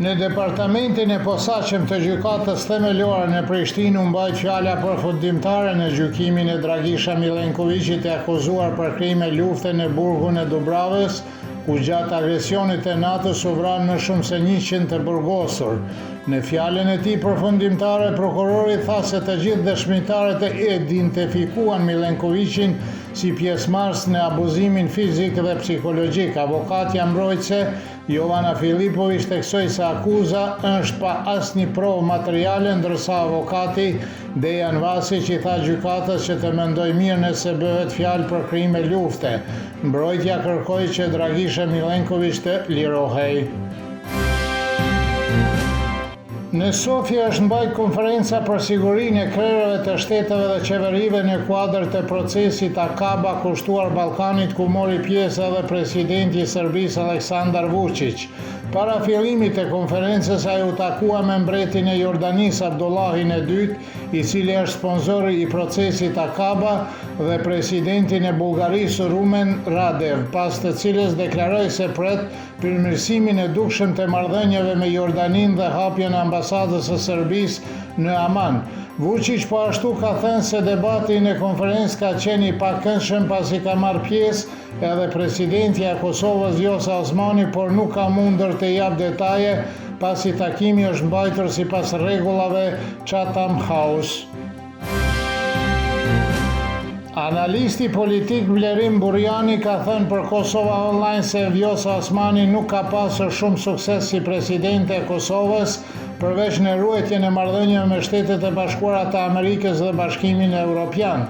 Në departamentin e posaçëm të gjykatës themelore në Prishtinë u mbajt fjala përfundimtare në gjykimin e Dragisha Milenkovićit e akuzuar për krime lufte në burgun e Dubravës, ku gjatë agresionit të natës u vranë më shumë se 100 të burgosur. Në fjalën e tij përfundimtare, prokurori tha se të gjithë dëshmitarët e identifikuan Milenkovićin si pjesëmarrës në abuzimin fizik dhe psikologjik. Avokatja mbrojtëse Jovana Filipović theksoi se akuza është pa asnjë provë materiale, ndërsa avokati Dejan Vasić i tha gjykatës që të mendoj mirë nëse bëhet fjalë për krime lufte. Mbrojtja kërkoi që Dragisha Milenković të lirohej. Në Sofje është mbajtur konferenca për sigurinë e krerëve të shteteve dhe qeverive në kuadër të procesit Akaba kushtuar Ballkanit, ku mori pjesë edhe presidenti i Serbisë Aleksandar Vučić. Para fillimit të konferencës ai u takua me mbretin e Jordanisë Abdullahin II, i cili është sponzori i procesit Akaba, dhe presidentin e Bullgarisë Rumen Radev, pas të cilës deklaroi se pret përmirësimin e dukshëm të marrëdhënieve me Jordaninë dhe hapjen e ambasadës së Serbisë në Aman. Vučić po ashtu ka thënë se debati në konferencë ka qenë i pakëndshëm pasi ka marrë pjesë edhe presidentja e Kosovës Vjosa Osmani, por nuk ka mundur të jap detaje pasi takimi është mbajtur sipas rregullave Chatham House. Analisti politik Blerim Burjani ka thënë për Kosova Online se Vjosa Osmani nuk ka pasur shumë sukses si presidente e Kosovës, përveç në ruajtjen e marrëdhënieve me Shtetet e Bashkuara të Amerikës dhe Bashkimin Evropian.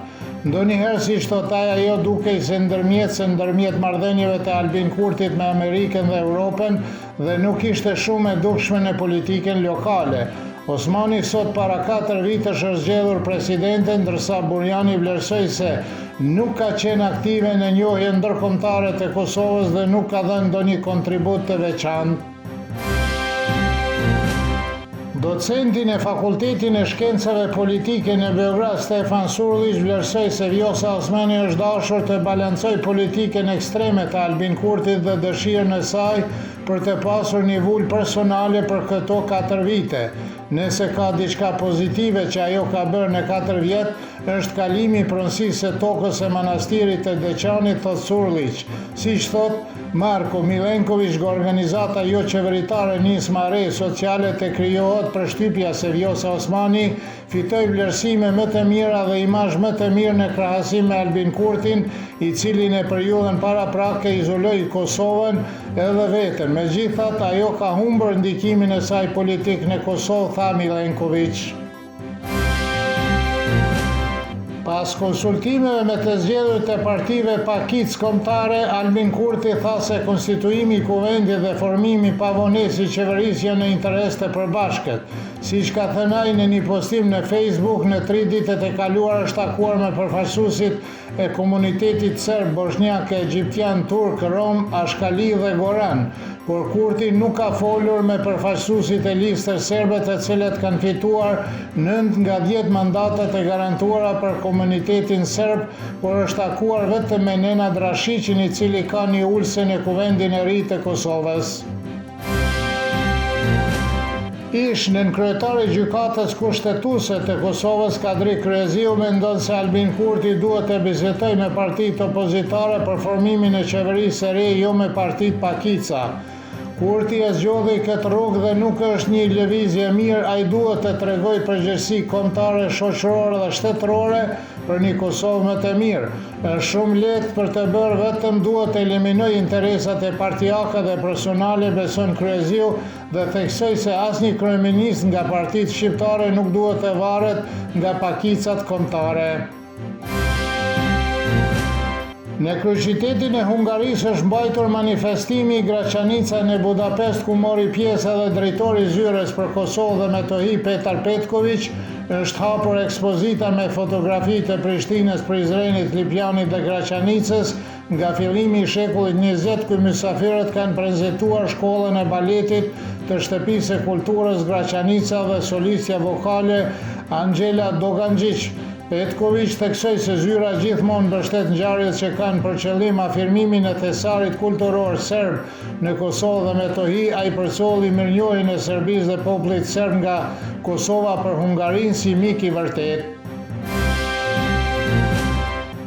Ndonjëherë, siç thot ajo, dukej se ndërmjet marrëdhënieve të Albin Kurtit me Amerikën dhe Europën dhe nuk ishte shumë e dukshme në politikën lokale. Osmani sot para 4 vitesh është zgjedhur presidente, ndërsa Burjani vlerësoi se nuk ka qenë aktive në njohjen ndërkombëtare të Kosovës dhe nuk ka dhënë ndonjë kontribut të veçantë. Docentin e Fakultetin e Shkencave Politike në Beograd, Stefan Surlić, vlerësoi se Vjosa Osmani është dashur të balancojë politikën ekstreme të Albin Kurtit dhe dëshirën e saj për të pasur një vull personale për këto 4 vite. Nëse ka diçka pozitive që ajo ka bërë në 4 vjet, është kalimi i pronësisë së tokës së manastirit të Deçanit, thot Surlić. Siç thot Marko Milenković, organizata jo qeveritare Nisma Re Sociale të krijohet përshtypja se Vjosa Osmani fitoi vlerësime më të mira dhe imazh më të mirë në krahasim me Albin Kurtin, i cili në periudhën paraprake izoloi Kosovën edhe veten. Megjithatë, ajo ka humbur ndikimin e saj politik në Kosovë, tha Milenković. Pas konsultimeve me të zgjedhërit e partive pakicë kombëtare, Albin Kurti tha se konstituimi i kuvendit dhe formimi pavonesë i qeverisë janë në interes të përbashkët. Siç ka thënë ai në një postim në Facebook, në 3 ditët e kaluara është takuar me përfaqësuesit e komunitetit serb, bosnjak, egjiptian, turk, rom, ashkali dhe goran. Por Kurti nuk ka folur me përfaqësuesit e listës serbe, të cilët kanë fituar 9 nga 10 mandatet e garantuara për komunitetin serb, por është takuar vetëm me Nenad Rashicin, i cili ka një ulse në kuvendin e ri të Kosovës. Ish nën kryetari i gjykatës kushtetuese të Kosovës, Kadri Kryeziu, mendon se Albin Kurti duhet të bisedojë me partitë opozitare për formimin e qeverisë së re, jo me partitë pakica. Kurti e zgjodhi këtë rrugë dhe nuk është një lëvizje mirë, ai duhet të tregojë përgjegjësi kombëtare, shoqërore dhe shtetërore për një Kosovë më të mirë. Është shumë lehtë për të bërë, vetëm duhet të eliminojë interesat e partijake dhe personale, beson Kryeziu, dhe theksoi se asnjë kryeminist nga partitë shqiptare nuk duhet të varet nga pakicat kombëtare. Në kryeqytetin e Hungarisë është mbajtur manifestimi i Graçanica në Budapest, ku mori pjesë edhe drejtori i Zyrës për Kosovë dhe Metohi Petar Petković. Është hapur ekspozita me fotografi të Prishtinës, Prizrenit, Lipjanit dhe Graçanicës nga fillimi i shekullit 20, ku mysafirët kanë prezantuar shkollën e baletit të Shtëpisë së Kulturës Graçanica dhe solistja vokale Angela Doganjic. Petković theksoi se zyra gjithmonë mbështet ngjarjet që kanë për qëllim afirmimin e thesarit kulturor serb në Kosovë dhe me to hi ai përcolli mirënjohjen e Serbisë dhe popullit serb nga Kosova për Hungarinë si mik i vërtet.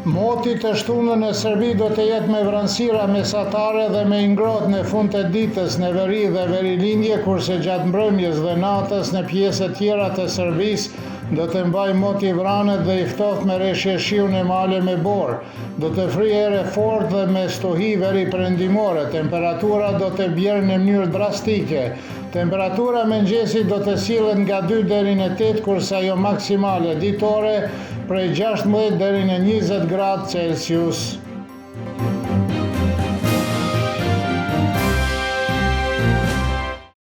Moti të shtunën e Serbi do të jetë me vranësira mesatare dhe me ngrohtë në fund të ditës në veri dhe verilindje, kurse gjatë mbrëmjes dhe natës në pjesë tjera të Serbisë do të mbaj moti vranet dhe i ftoft me reshje shiu në male me borë. Do të frihej ere fort dhe me stohi veri perëndimore. Temperatura do të bjerë në mënyrë drastike. Temperatura mëngjesit do të sillet nga 2 deri në 8, kurse ajo maksimale ditore prej 16 deri në 20 gradë Celsius.